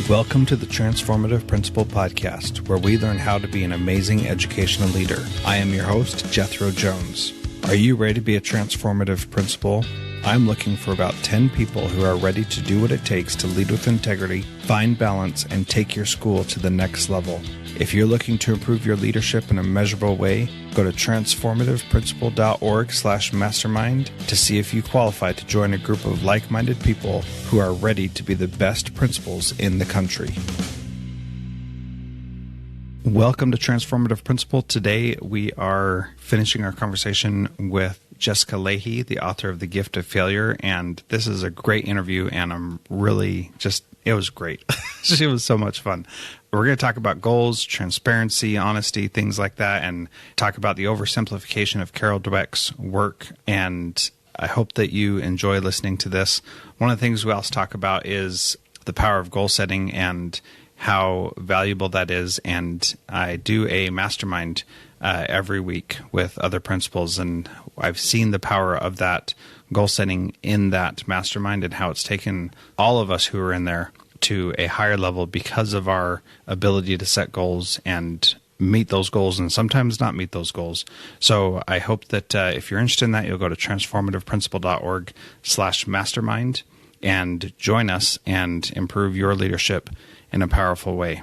Welcome to the Transformative Principal podcast, where we learn how to be an amazing educational leader. I am your host, Jethro Jones. Are you ready to be a transformative principal? I'm looking for about 10 people who are ready to do what it takes to lead with integrity, find balance, and take your school to the next level. If you're looking to improve your leadership in a measurable way, go to transformativeprincipal.org/mastermind to see if you qualify to join a group of like-minded people who are ready to be the best principals in the country. Welcome to Transformative Principal. Today we are finishing our conversation with Jessica Lahey, the author of The Gift of Failure, and this is a great interview, and I'm really it was great. It was so much fun. We're going to talk about goals, transparency, honesty, things like that, and talk about the oversimplification of Carol Dweck's work, and I hope that you enjoy listening to this. One of the things we also talk about is the power of goal setting and how valuable that is, and I do a mastermind every week with other principals, and I've seen the power of that goal setting in that mastermind and how it's taken all of us who are in there to a higher level because of our ability to set goals and meet those goals and sometimes not meet those goals. So I hope that if you're interested in that, you'll go to transformativeprincipal.org/mastermind and join us and improve your leadership in a powerful way.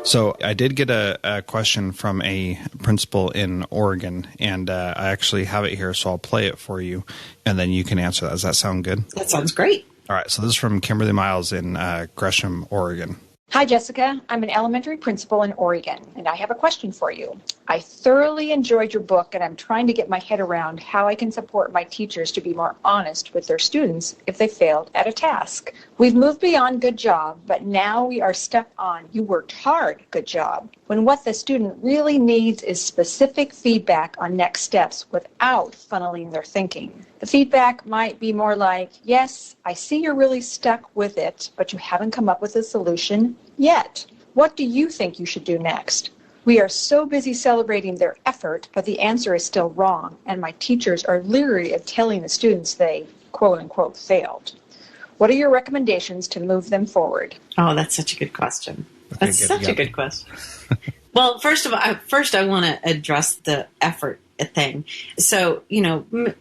So I did get a question from a principal in Oregon, and I actually have it here, so I'll play it for you, and then you can answer that. Does that sound good? That sounds great. All right, so this is from Kimberly Miles in Gresham, Oregon. Hi, Jessica. I'm an elementary principal in Oregon, and I have a question for you. I thoroughly enjoyed your book, and I'm trying to get my head around how I can support my teachers to be more honest with their students if they failed at a task. We've moved beyond good job, but now we are stuck on you worked hard, good job, when what the student really needs is specific feedback on next steps without funneling their thinking. The feedback might be more like, yes, I see you're really stuck with it, but you haven't come up with a solution yet. What do you think you should do next? We are so busy celebrating their effort, but the answer is still wrong, and my teachers are leery of telling the students they, quote unquote, failed. What are your recommendations to move them forward? Oh, that's such a good question. That's such a good question. Well, first I want to address the effort thing. So,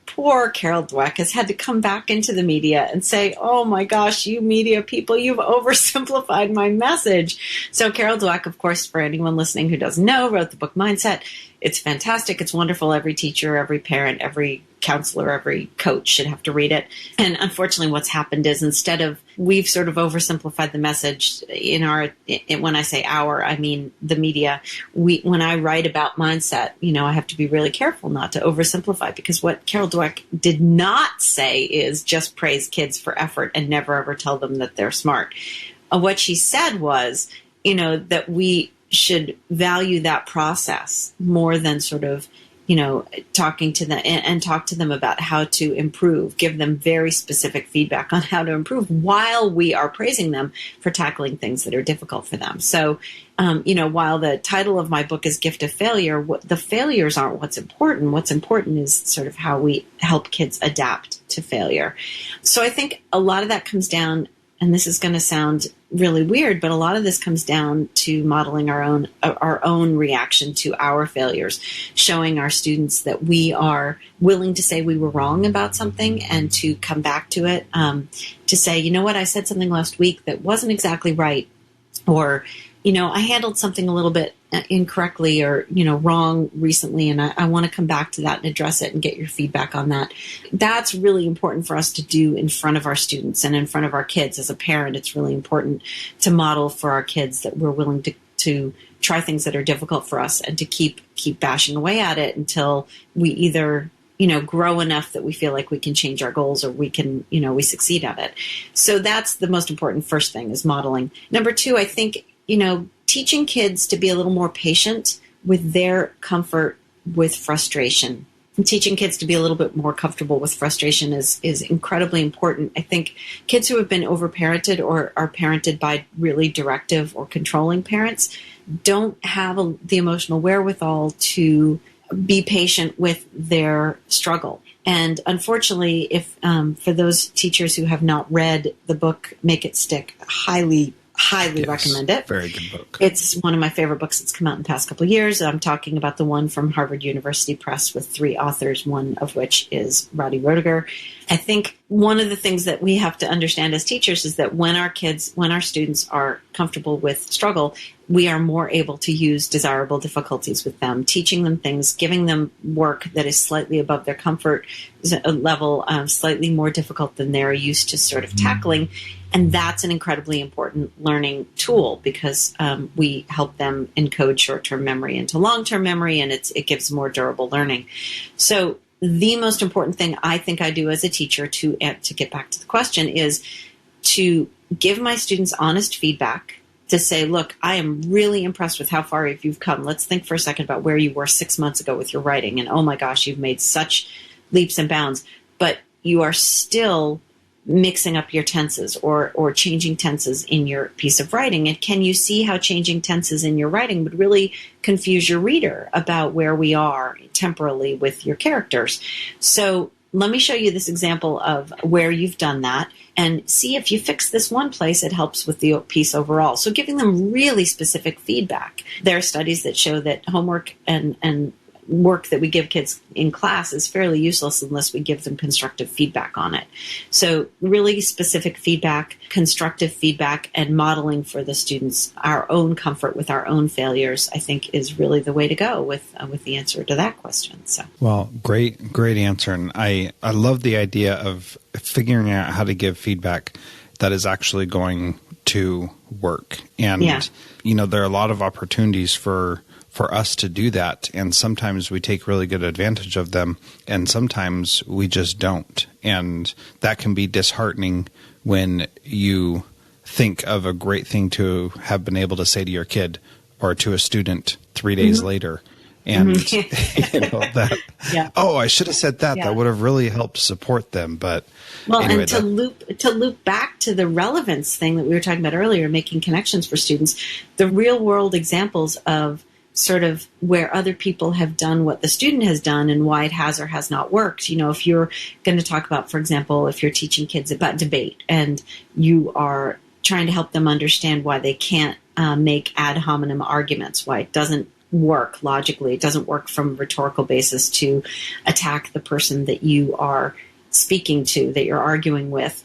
poor Carol Dweck has had to come back into the media and say, oh my gosh, you media people, you've oversimplified my message. So Carol Dweck, of course, for anyone listening who doesn't know, wrote the book Mindset. It's fantastic. It's wonderful. Every teacher, every parent, every counselor, every coach should have to read it. And unfortunately, what's happened is instead of, we've sort of oversimplified the message when I say I mean the media. When I write about mindset, I have to be really careful not to oversimplify, because what Carol Dweck did not say is just praise kids for effort and never ever tell them that they're smart. What she said was, that we should value that process more than sort of, talking to them and talk to them about how to improve, give them very specific feedback on how to improve while we are praising them for tackling things that are difficult for them. So, while the title of my book is Gift of Failure, the failures aren't what's important. What's important is sort of how we help kids adapt to failure. So I think a lot of that comes down, and this is going to sound really weird, but a lot of this comes down to modeling our own reaction to our failures, showing our students that we are willing to say we were wrong about something and to come back to it, to say, you know what, I said something last week that wasn't exactly right, or, I handled something a little bit incorrectly or, wrong recently, and I want to come back to that and address it and get your feedback on that. That's really important for us to do in front of our students and in front of our kids. As a parent, it's really important to model for our kids that we're willing to try things that are difficult for us and to keep bashing away at it until we either grow enough that we feel like we can change our goals, or we can, we succeed at it. So that's the most important first thing, is modeling. Number two, I think, teaching kids to be a little more patient with their comfort with frustration. And teaching kids to be a little bit more comfortable with frustration is incredibly important. I think kids who have been overparented or are parented by really directive or controlling parents don't have the emotional wherewithal to be patient with their struggle. And unfortunately, if for those teachers who have not read the book Make It Stick, highly recommend it. Very good book. It's one of my favorite books that's come out in the past couple of years. I'm talking about the one from Harvard University Press with 3 authors, one of which is Roddy Roediger. I think one of the things that we have to understand as teachers is that when our students are comfortable with struggle, we are more able to use desirable difficulties with them, teaching them things, giving them work that is slightly above their comfort level, slightly more difficult than they're used to sort of tackling. And that's an incredibly important learning tool because we help them encode short-term memory into long-term memory, and it gives more durable learning. So the most important thing I think I do as a teacher, to get back to the question, is to give my students honest feedback, to say, look, I am really impressed with how far you've come. Let's think for a second about where you were 6 months ago with your writing. And oh my gosh, you've made such leaps and bounds, but you are still mixing up your tenses or changing tenses in your piece of writing. And can you see how changing tenses in your writing would really confuse your reader about where we are temporally with your characters? So let me show you this example of where you've done that and see if you fix this one place, it helps with the piece overall. So giving them really specific feedback. There are studies that show that homework and work that we give kids in class is fairly useless unless we give them constructive feedback on it. So really specific feedback, constructive feedback, and modeling for the students our own comfort with our own failures, I think, is really the way to go with the answer to that question. So, well, great answer. And I love the idea of figuring out how to give feedback that is actually going to work. And, there are a lot of opportunities for us to do that. And sometimes we take really good advantage of them, and sometimes we just don't. And that can be disheartening when you think of a great thing to have been able to say to your kid or to a student 3 days later. And I should have said that. That would have really helped support them. But anyway, and to loop back to the relevance thing that we were talking about earlier, making connections for students, the real world examples of sort of where other people have done what the student has done and why it has or has not worked. If you're going to talk about, for example, if you're teaching kids about debate and you are trying to help them understand why they can't make ad hominem arguments, why it doesn't work logically, it doesn't work from a rhetorical basis to attack the person that you are speaking to, that you're arguing with,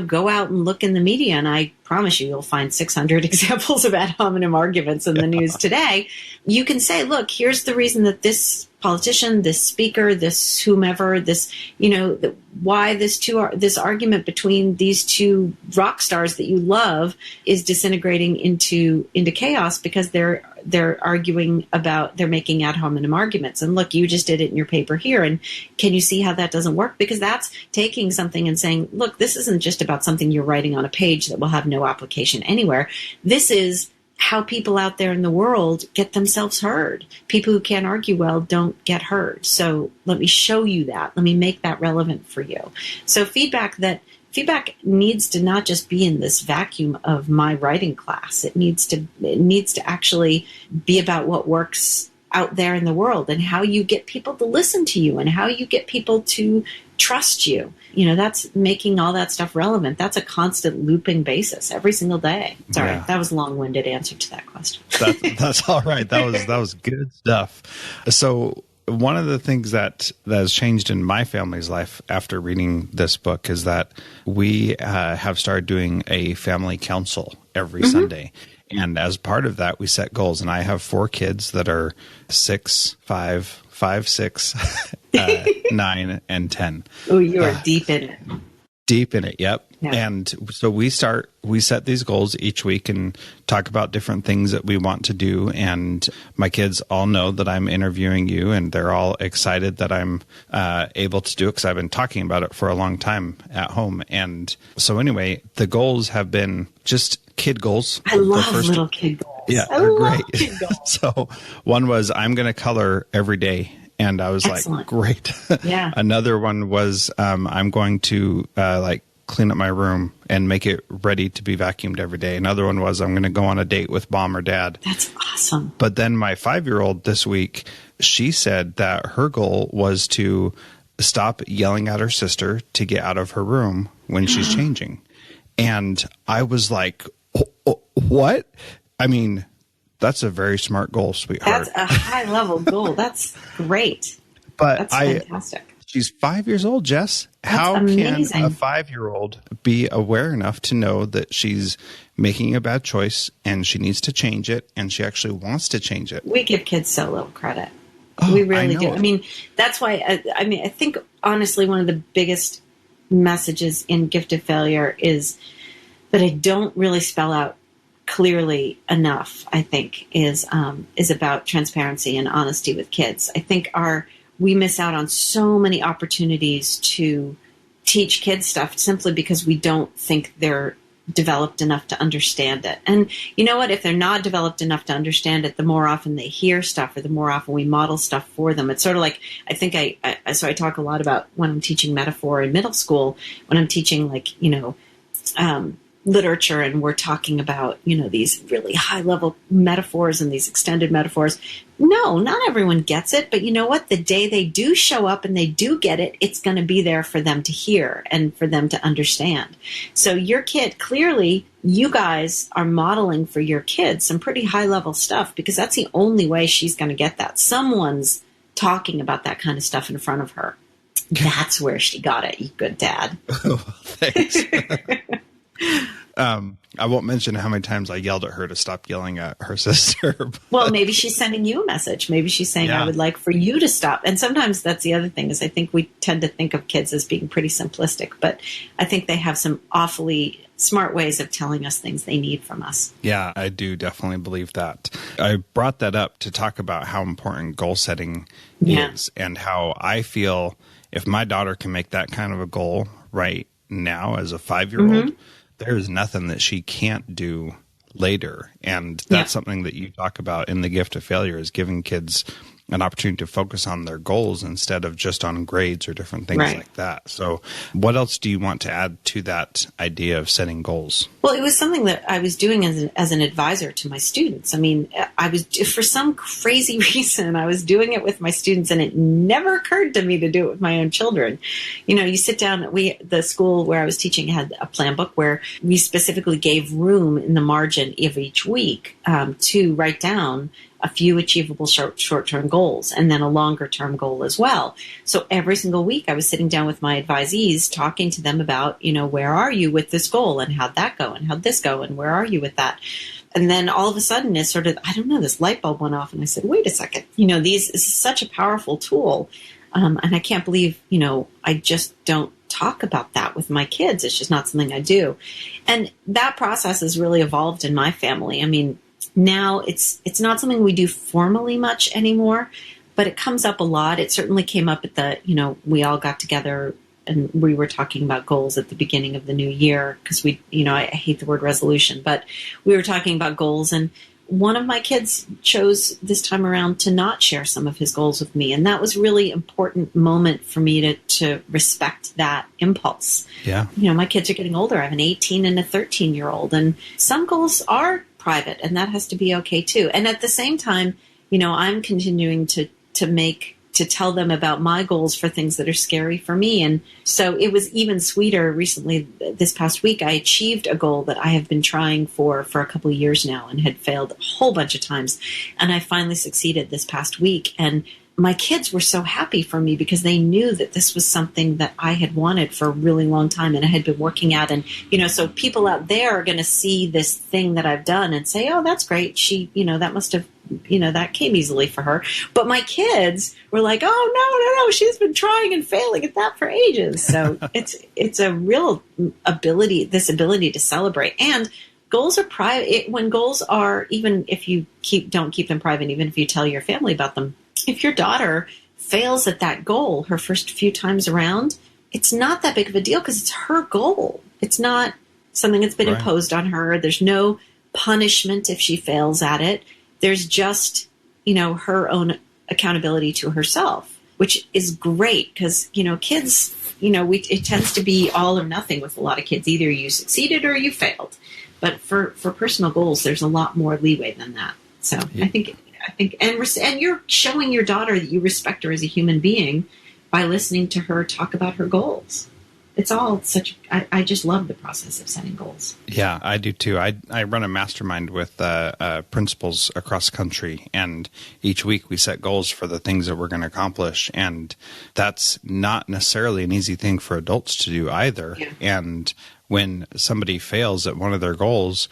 go out and look in the media, and I promise you'll find 600 examples of ad hominem arguments in the news today. You can say, look, here's the reason that this politician, this speaker, this whomever, this, why this argument between these two rock stars that you love is disintegrating into chaos because they're arguing about, they're making ad hominem arguments. And look, you just did it in your paper here. And can you see how that doesn't work? Because that's taking something and saying, look, this isn't just about something you're writing on a page that will have no application anywhere. This is how people out there in the world get themselves heard. People who can't argue well don't get heard. So let me show you that. Let me make that relevant for you. So feedback needs to not just be in this vacuum of my writing class. It needs to actually be about what works out there in the world and how you get people to listen to you and how you get people to trust you. That's making all that stuff relevant. That's a constant looping basis every single day. Sorry, that was a long-winded answer to that question. That's all right. That was good stuff. So one of the things that has changed in my family's life after reading this book is that we have started doing a family council every Sunday. And as part of that, we set goals. And I have 4 kids that are 6, 5, 6, 9, and 10. Oh, you are deep in it. Deep in it, yep. Yeah. And so we set these goals each week and talk about different things that we want to do. And my kids all know that I'm interviewing you, and they're all excited that I'm able to do it because I've been talking about it for a long time at home. And so anyway, the goals have been just kid goals. I love little kid goals. Yeah, they're great. So one was, I'm going to color every day. And I was Excellent. Like, great. Yeah. Another one was, I'm going to clean up my room and make it ready to be vacuumed every day. Another one was, I'm going to go on a date with mom or dad. That's awesome. But then my 5-year-old this week, she said that her goal was to stop yelling at her sister to get out of her room when she's changing. And I was like, what? I mean, that's a very smart goal, sweetheart. That's a high level goal. That's great. But that's fantastic. She's 5 years old, Jess. That's How amazing. can a 5-year-old be aware enough to know that she's making a bad choice and she needs to change it and she actually wants to change it? We give kids so little credit. Oh, we really do. it. I mean, that's why, I think, honestly, one of the biggest messages in Gift of Failure is that I don't really spell out clearly enough, I think, is about transparency and honesty with kids. I think we miss out on so many opportunities to teach kids stuff simply because we don't think they're developed enough to understand it. And you know what? If they're not developed enough to understand it, the more often they hear stuff or the more often we model stuff for them. It's sort of like, I think so I talk a lot about when I'm teaching metaphor in middle school, when I'm teaching literature and we're talking about, these really high level metaphors and these extended metaphors. No, not everyone gets it, but you know what? The day they do show up and they do get it, it's going to be there for them to hear and for them to understand. So your kid, clearly you guys are modeling for your kids some pretty high level stuff because that's the only way she's going to get that. Someone's talking about that kind of stuff in front of her. That's where she got it, you good dad. Oh, thanks. I won't mention how many times I yelled at her to stop yelling at her sister. But... Well, maybe she's sending you a message. Maybe she's saying, I would like for you to stop. And sometimes that's the other thing is I think we tend to think of kids as being pretty simplistic, but I think they have some awfully smart ways of telling us things they need from us. Yeah, I do definitely believe that. I brought that up to talk about how important goal setting is and how I feel if my daughter can make that kind of a goal right now as a 5-year-old, there's nothing that she can't do later. And that's something that you talk about in the Gift of Failure is giving kids an opportunity to focus on their goals instead of just on grades or different things like that. So what else do you want to add to that idea of setting goals? Well, it was something that I was doing as an advisor to my students. I mean, I was, for some crazy reason, I was doing it with my students and it never occurred to me to do it with my own children. You sit down, the school where I was teaching had a plan book where we specifically gave room in the margin of each week to write down a few achievable short-term goals and then a longer-term goal as well. So every single week I was sitting down with my advisees talking to them about, where are you with this goal and how'd that go and how'd this go and where are you with that? And then all of a sudden it's sort of, I don't know, this light bulb went off and I said, wait a second, this is such a powerful tool. And I can't believe, I just don't talk about that with my kids. It's just not something I do. And that process has really evolved in my family. I mean, now it's not something we do formally much anymore, but it comes up a lot. It certainly came up at we all got together and we were talking about goals at the beginning of the new year because I hate the word resolution, but we were talking about goals and one of my kids chose this time around to not share some of his goals with me. And that was really important moment for me to respect that impulse. Yeah. My kids are getting older. I have an 18 and a 13-year-old and some goals are private and that has to be okay too. And at the same time, I'm continuing to tell them about my goals for things that are scary for me. And so it was even sweeter recently. This past week, I achieved a goal that I have been trying for a couple of years now and had failed a whole bunch of times. And I finally succeeded this past week. And my kids were so happy for me because they knew that this was something that I had wanted for a really long time and I had been working at. And, so people out there are going to see this thing that I've done and say, oh, that's great. She, that must have, that came easily for her. But my kids were like, oh, no, she's been trying and failing at that for ages. So it's a real ability to celebrate. And goals are private. When goals are, even if you don't keep them private, even if you tell your family about them, if your daughter fails at that goal her first few times around, it's not that big of a deal because it's her goal. It's not something that's been imposed on her. There's no punishment if she fails at it. There's just, her own accountability to herself, which is great because, kids, it tends to be all or nothing with a lot of kids. Either you succeeded or you failed. But for personal goals, there's a lot more leeway than that. So I think, and you're showing your daughter that you respect her as a human being by listening to her talk about her goals. It's all I just love the process of setting goals. Yeah, I do too. I run a mastermind with principals across the country, and each week we set goals for the things that we're going to accomplish. And that's not necessarily an easy thing for adults to do either. Yeah. And when somebody fails at one of their goals,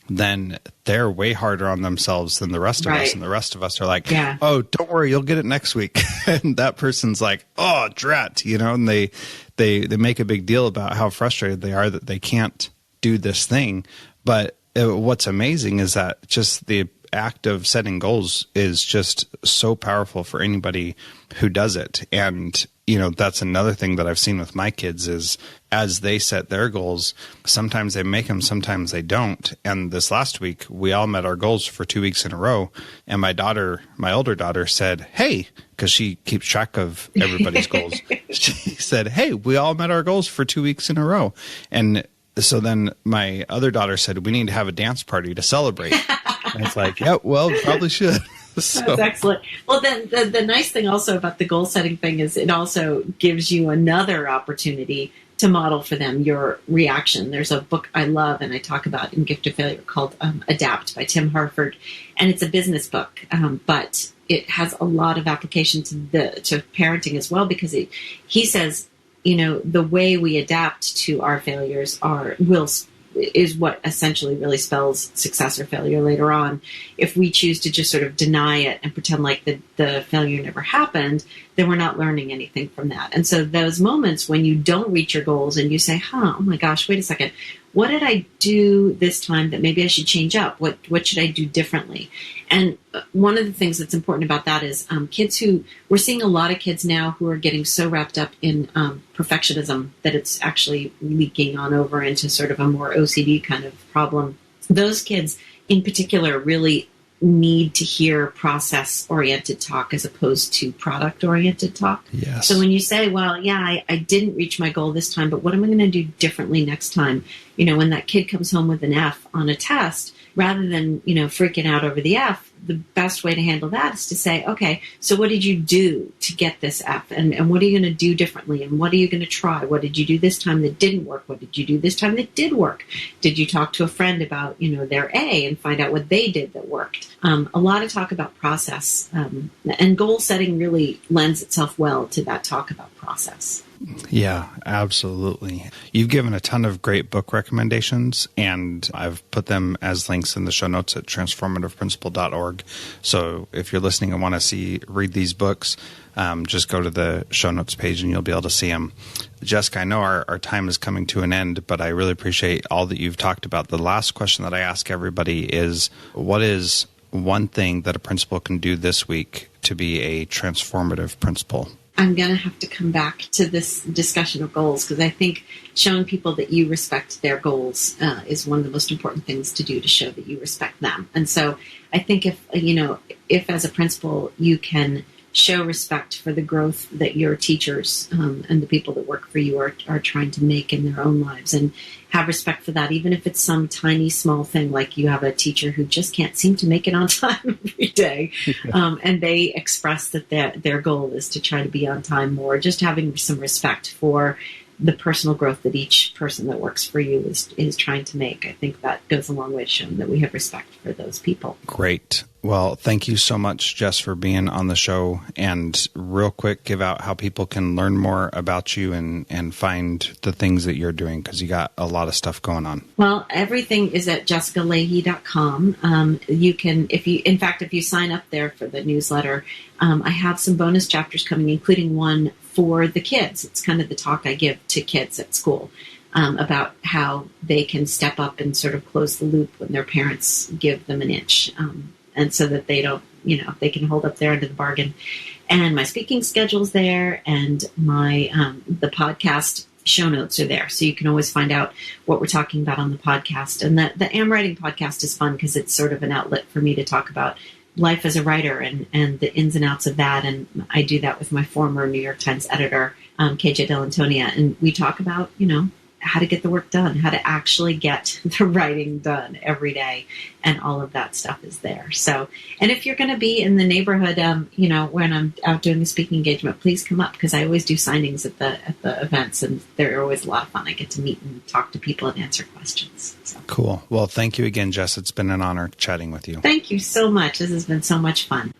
then they're way harder on themselves than the rest of us. And the rest of us are like, oh, don't worry, you'll get it next week. And that person's like, oh, drat, and they make a big deal about how frustrated they are that they can't do this thing. But what's amazing is that just the act of setting goals is just so powerful for anybody who does it. And that's another thing that I've seen with my kids is as they set their goals, sometimes they make them, sometimes they don't. And this last week, we all met our goals for 2 weeks in a row. And my older daughter said, hey, because she keeps track of everybody's goals. She said, hey, we all met our goals for 2 weeks in a row. And so then my other daughter said, we need to have a dance party to celebrate. And it's like, yeah, well, probably should. So. That's excellent. Well, then the nice thing also about the goal setting thing is it also gives you another opportunity to model for them your reaction. There's a book I love and I talk about in Gift of Failure called Adapt by Tim Harford. And it's a business book, but it has a lot of application to parenting as well, because he says, the way we adapt to our failures is what essentially really spells success or failure later on. If we choose to just sort of deny it and pretend like the failure never happened, then we're not learning anything from that. And so those moments when you don't reach your goals and you say, oh my gosh, wait a second, what did I do this time that maybe I should change up? What should I do differently? And one of the things that's important about that is we're seeing a lot of kids now who are getting so wrapped up in perfectionism that it's actually leaking on over into sort of a more OCD kind of problem. Those kids in particular really need to hear process-oriented talk as opposed to product-oriented talk. Yes. So when you say, well, yeah, I didn't reach my goal this time, but what am I going to do differently next time? When that kid comes home with an F on a test, rather than, freaking out over the F, the best way to handle that is to say, okay, so what did you do to get this F? And what are you going to do differently? And what are you going to try? What did you do this time that didn't work? What did you do this time that did work? Did you talk to a friend about, their A and find out what they did that worked? A lot of talk about process. And goal setting really lends itself well to that talk about process. Yeah, absolutely. You've given a ton of great book recommendations, and I've put them as links in the show notes at transformativeprincipal.org. So if you're listening and want to read these books, just go to the show notes page and you'll be able to see them. Jessica, I know our time is coming to an end, but I really appreciate all that you've talked about. The last question that I ask everybody is, what is one thing that a principal can do this week to be a transformative principal? I'm going to have to come back to this discussion of goals, because I think showing people that you respect their goals is one of the most important things to do to show that you respect them. And so I think if as a principal you can show respect for the growth that your teachers and the people that work for you are trying to make in their own lives, and have respect for that, even if it's some tiny small thing, like you have a teacher who just can't seem to make it on time every day, and they express that their goal is to try to be on time more. Just having some respect for the personal growth that each person that works for you is trying to make. I think that goes a long way to showing that we have respect for those people. Great. Well, thank you so much, Jess, for being on the show. And real quick, give out how people can learn more about you and find the things that you're doing, because you got a lot of stuff going on. Well, everything is at jessicalahey.com. You can, if you sign up there for the newsletter, I have some bonus chapters coming, including one for the kids. It's kind of the talk I give to kids at school about how they can step up and sort of close the loop when their parents give them an inch. And so that they don't, they can hold up their end of the bargain. And my speaking schedule's there, and my the podcast show notes are there. So you can always find out what we're talking about on the podcast. And the Am Writing podcast is fun because it's sort of an outlet for me to talk about life as a writer and the ins and outs of that. And I do that with my former New York Times editor, KJ Delantonia. And we talk about, how to get the work done, how to actually get the writing done every day. And all of that stuff is there. So, and if you're going to be in the neighborhood, when I'm out doing a speaking engagement, please come up, because I always do signings at the events, and they're always a lot of fun. I get to meet and talk to people and answer questions. So. Cool. Well, thank you again, Jess. It's been an honor chatting with you. Thank you so much. This has been so much fun.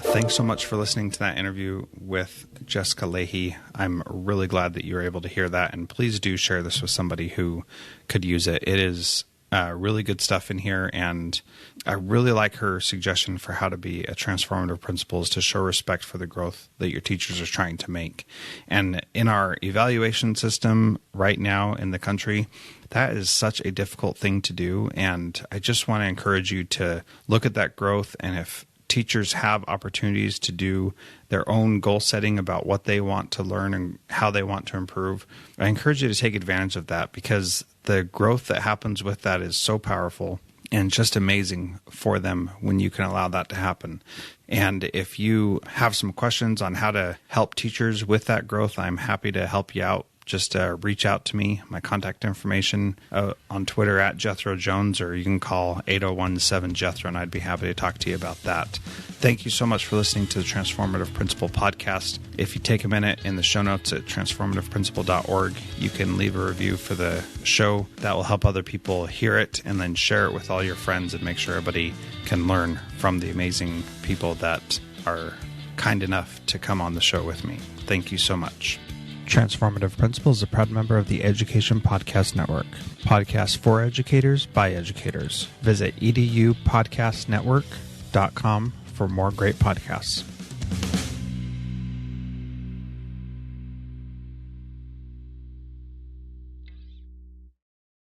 Thanks so much for listening to that interview with Jessica Lahey. I'm really glad that you were able to hear that, and please do share this with somebody who could use it. It is really good stuff in here, and I really like her suggestion for how to be a transformative principal is to show respect for the growth that your teachers are trying to make. And in our evaluation system right now in the country, that is such a difficult thing to do, and I just want to encourage you to look at that growth, and if teachers have opportunities to do their own goal setting about what they want to learn and how they want to improve, I encourage you to take advantage of that, because the growth that happens with that is so powerful and just amazing for them when you can allow that to happen. And if you have some questions on how to help teachers with that growth, I'm happy to help you out. Just reach out to me. My contact information on Twitter at Jethro Jones, or you can call 801-7-JETHRO, and I'd be happy to talk to you about that. Thank you so much for listening to the Transformative Principal podcast. If you take a minute in the show notes at transformativeprincipal.org, you can leave a review for the show. That will help other people hear it, and then share it with all your friends and make sure everybody can learn from the amazing people that are kind enough to come on the show with me. Thank you so much. Transformative Principal is a proud member of the Education Podcast Network. Podcasts for educators by educators. Visit edupodcastnetwork.com for more great podcasts.